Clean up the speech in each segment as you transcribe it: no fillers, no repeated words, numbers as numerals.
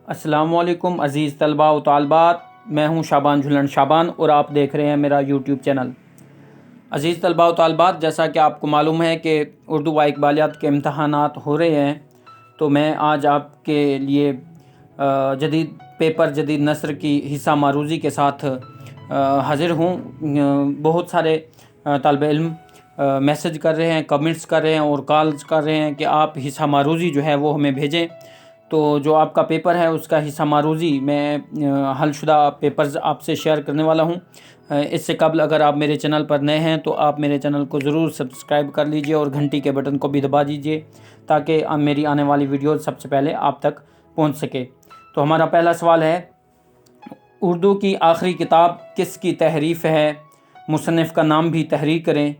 السلام علیکم عزیز طلباء و طالبات، میں ہوں شابان جھلن شابان اور آپ دیکھ رہے ہیں میرا یوٹیوب چینل۔ عزیز طلباء و طالبات، جیسا کہ آپ کو معلوم ہے کہ اردو و اقبالیات کے امتحانات ہو رہے ہیں، تو میں آج آپ کے لیے جدید پیپر جدید نثر کی حصہ معروضی کے ساتھ حاضر ہوں۔ بہت سارے طالب علم میسج کر رہے ہیں، کمنٹس کر رہے ہیں اور کالز کر رہے ہیں کہ آپ حصہ معروضی جو ہے وہ ہمیں بھیجیں۔ تو جو آپ کا پیپر ہے اس کا حصہ معروضی میں حل شدہ پیپرز آپ سے شیئر کرنے والا ہوں۔ اس سے قبل اگر آپ میرے چینل پر نئے ہیں تو آپ میرے چینل کو ضرور سبسکرائب کر لیجئے اور گھنٹی کے بٹن کو بھی دبا دیجئے تاکہ میری آنے والی ویڈیوز سب سے پہلے آپ تک پہنچ سکے۔ تو ہمارا پہلا سوال ہے، اردو کی آخری کتاب کس کی تحریف ہے؟ مصنف کا نام بھی تحریر کریں۔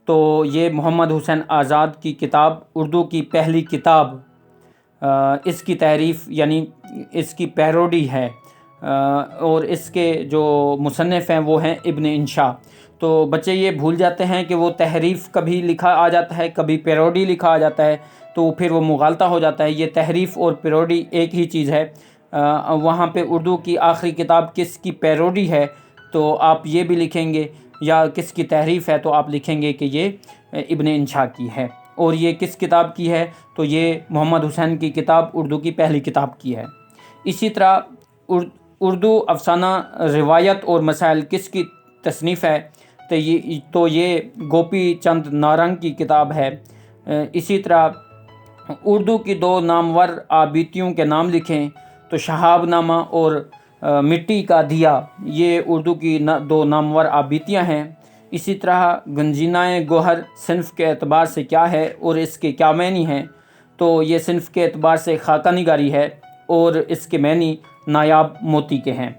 تو یہ محمد حسین آزاد کی کتاب اردو کی پہلی کتاب، اس کی تحریف یعنی اس کی پیروڈی ہے، اور اس کے جو مصنف ہیں وہ ہیں ابن انشا۔ تو بچے یہ بھول جاتے ہیں کہ وہ تحریف کبھی لکھا آ جاتا ہے، کبھی پیروڈی لکھا آ جاتا ہے، تو پھر وہ مغالطہ ہو جاتا ہے۔ یہ تحریف اور پیروڈی ایک ہی چیز ہے۔ وہاں پہ اردو کی آخری کتاب کس کی پیروڈی ہے تو آپ یہ بھی لکھیں گے، یا کس کی تحریف ہے تو آپ لکھیں گے کہ یہ ابن انشا کی ہے۔ اور یہ کس کتاب کی ہے تو یہ محمد حسین کی کتاب اردو کی پہلی کتاب کی ہے۔ اسی طرح اردو افسانہ روایت اور مسائل کس کی تصنیف ہے تو یہ گوپی چند نارنگ کی کتاب ہے۔ اسی طرح اردو کی دو نامور آبیتیوں کے نام لکھیں تو شہاب نامہ اور مٹی کا دیا، یہ اردو کی دو نامور آبیتیاں ہیں۔ اسی طرح گنجینہ گوہر صنف کے اعتبار سے کیا ہے اور اس کے کیا معنی ہیں تو یہ صنف کے اعتبار سے خاکہ نگاری ہے اور اس کے معنی نایاب موتی کے ہیں۔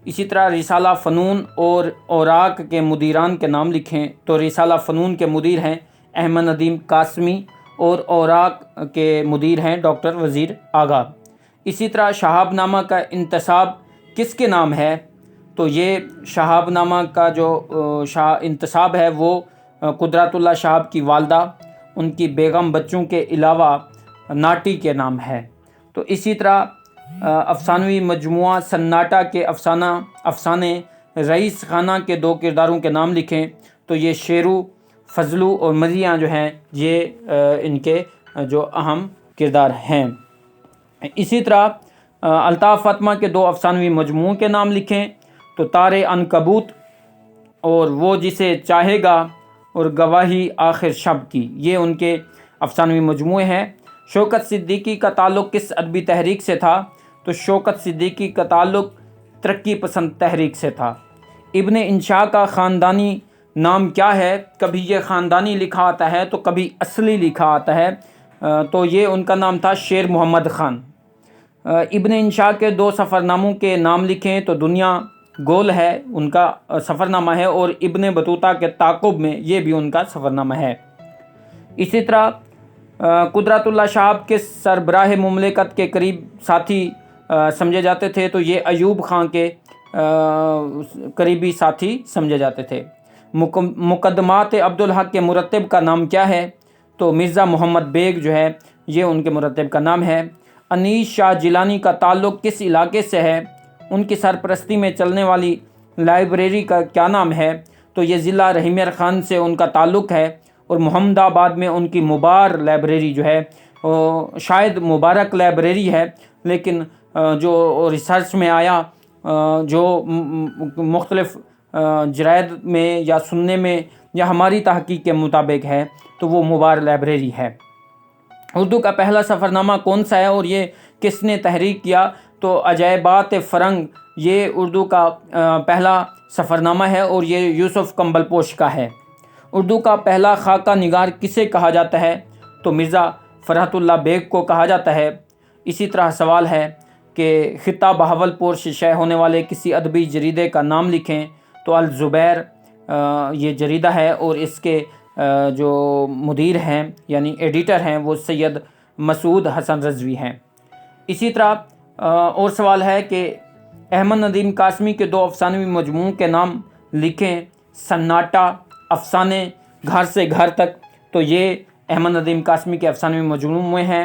اسی طرح رسالہ فنون اور اوراق کے مدیران کے نام لکھیں تو رسالہ فنون کے مدیر ہیں احمد ندیم قاسمی اور اوراق کے مدیر ہیں ڈاکٹر وزیر آغا۔ اسی طرح شہاب نامہ کا انتساب کس کے نام ہے تو یہ شہاب نامہ کا جو انتساب ہے وہ قدرت اللہ شہاب کی والدہ، ان کی بیگم بچوں کے علاوہ ناٹی کے نام ہے۔ تو اسی طرح افسانوی مجموعہ سناٹا کے افسانے رئیس خانہ کے دو کرداروں کے نام لکھیں تو یہ شیرو، فضلو اور مریاں جو ہیں یہ ان کے جو اہم کردار ہیں۔ اسی طرح الطاف فاطمہ کے دو افسانوی مجموعوں کے نام لکھیں تو تار عنکبوت اور وہ جسے چاہے گا اور گواہی آخر شب کی، یہ ان کے افسانوی مجموعے ہیں۔ شوکت صدیقی کا تعلق کس ادبی تحریک سے تھا تو شوکت صدیقی کا تعلق ترقی پسند تحریک سے تھا۔ ابن انشا کا خاندانی نام کیا ہے؟ کبھی یہ خاندانی لکھا آتا ہے تو کبھی اصلی لکھا آتا ہے، تو یہ ان کا نام تھا شیر محمد خان۔ ابن انشا کے دو سفرناموں کے نام لکھیں تو دنیا گول ہے ان کا سفرنامہ ہے، اور ابن بطوطہ کے تعاقب میں یہ بھی ان کا سفرنامہ ہے۔ اسی طرح قدرت اللہ شہاب کے سربراہ مملکت کے قریب ساتھی سمجھے جاتے تھے تو یہ ایوب خان کے قریبی ساتھی سمجھے جاتے تھے۔ مقدمات عبدالحق کے مرتب کا نام کیا ہے تو مرزا محمد بیگ جو ہے یہ ان کے مرتب کا نام ہے۔ انیس شاہ جیلانی کا تعلق کس علاقے سے ہے؟ ان کی سرپرستی میں چلنے والی لائبریری کا کیا نام ہے تو یہ ضلع رحیمیار خان سے ان کا تعلق ہے، اور محمد آباد میں ان کی مبار لائبریری جو ہے شاید مبارک لائبریری ہے، لیکن جو ریسرچ میں آیا، جو مختلف جرائد میں یا سننے میں یا ہماری تحقیق کے مطابق ہے تو وہ مبار لائبریری ہے۔ اردو کا پہلا سفرنامہ کون سا ہے اور یہ کس نے تحریر کیا تو عجائبات فرنگ یہ اردو کا پہلا سفرنامہ ہے اور یہ یوسف کمبل پوش کا ہے۔ اردو کا پہلا خاکہ نگار کسے کہا جاتا ہے تو مرزا فرحت اللہ بیگ کو کہا جاتا ہے۔ اسی طرح سوال ہے کہ خطہ بہاولپور سے شائع ہونے والے کسی ادبی جریدے کا نام لکھیں تو الزبیر یہ جریدہ ہے، اور اس کے جو مدیر ہیں یعنی ایڈیٹر ہیں وہ سید مسعود حسن رضوی ہیں۔ اسی طرح اور سوال ہے کہ احمد ندیم قاسمی کے دو افسانوی مجموعوں کے نام لکھیں، سناٹا، افسانے گھر سے گھر تک، تو یہ احمد ندیم قاسمی کے افسانوی مجموعے ہیں۔